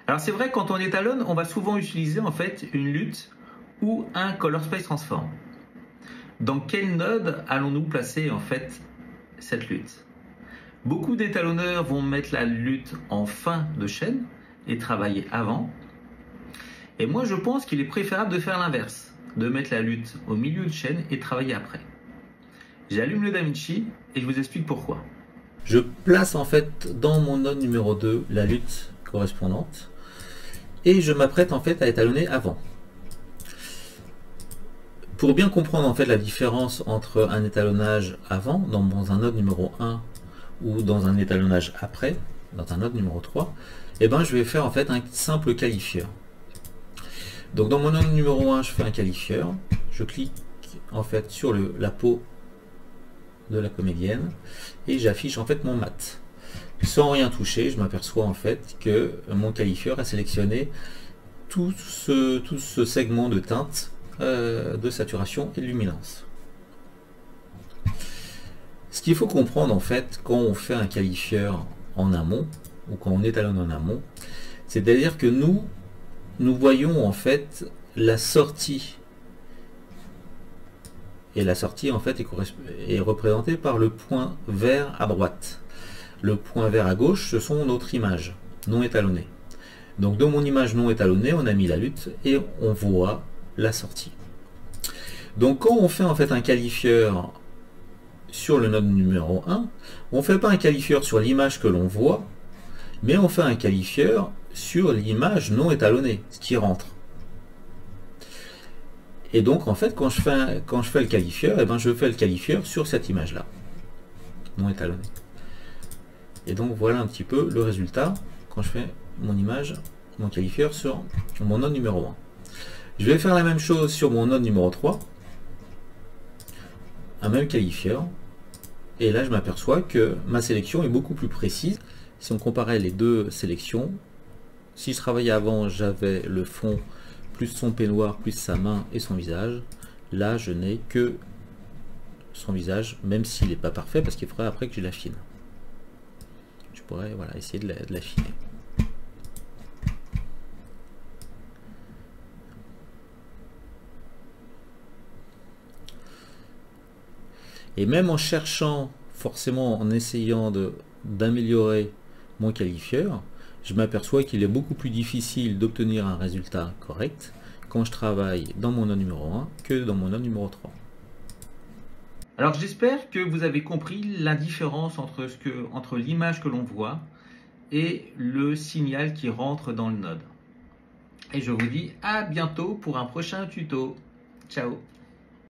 Alors c'est vrai, quand on étalonne, on va souvent utiliser en fait une lutte ou un Color Space Transform. Dans quel node allons-nous placer en fait cette lutte? Beaucoup d'étalonneurs vont mettre la lutte en fin de chaîne et travailler avant. Et moi je pense qu'il est préférable de faire l'inverse, de mettre la lutte au milieu de chaîne et travailler après. J'allume le DaVinci et je vous explique pourquoi. Je place en fait dans mon node numéro 2 la lutte correspondante et je m'apprête en fait à étalonner avant. Pour bien comprendre en fait la différence entre un étalonnage avant dans un node numéro 1 ou dans un étalonnage après dans un node numéro 3, et ben je vais faire en fait un simple qualifieur. Donc dans mon node numéro 1, je fais un qualifieur, je clique en fait sur la peau de la comédienne et j'affiche en fait mon mat. Sans rien toucher, je m'aperçois en fait que mon qualifieur a sélectionné tout ce segment de teinte, de saturation et de luminance. Ce qu'il faut comprendre en fait quand on fait un qualifieur en amont ou quand on étalonne en amont, c'est-à-dire que nous voyons en fait la sortie, et la sortie en fait est représentée par le point vert à droite. Le point vert à gauche, ce sont notre image non étalonnée. Donc dans mon image non étalonnée, on a mis la lutte et on voit la sortie. Donc quand on fait en fait un qualifieur sur le node numéro 1, on ne fait pas un qualifieur sur l'image que l'on voit, mais on fait un qualifieur sur l'image non étalonnée, ce qui rentre. Et donc en fait quand je fais le qualifieur, et ben je fais le qualifieur sur cette image là, non étalonnée. Et donc voilà un petit peu le résultat quand je fais mon image, mon qualifieur sur mon node numéro 1. Je vais faire la même chose sur mon node numéro 3, un même qualifieur, et là je m'aperçois que ma sélection est beaucoup plus précise. Si on comparait les deux sélections, si je travaillais avant, j'avais le fond plus son peignoir, plus sa main et son visage. Là je n'ai que son visage, même s'il n'est pas parfait, parce qu'il faudrait après que je l'affine. Je pourrais voilà, essayer de l'affiner. Et même en cherchant, forcément en essayant d'améliorer mon qualifieur, je m'aperçois qu'il est beaucoup plus difficile d'obtenir un résultat correct quand je travaille dans mon node numéro 1 que dans mon node numéro 3. Alors j'espère que vous avez compris la différence entre l'image que l'on voit et le signal qui rentre dans le node. Et je vous dis à bientôt pour un prochain tuto. Ciao!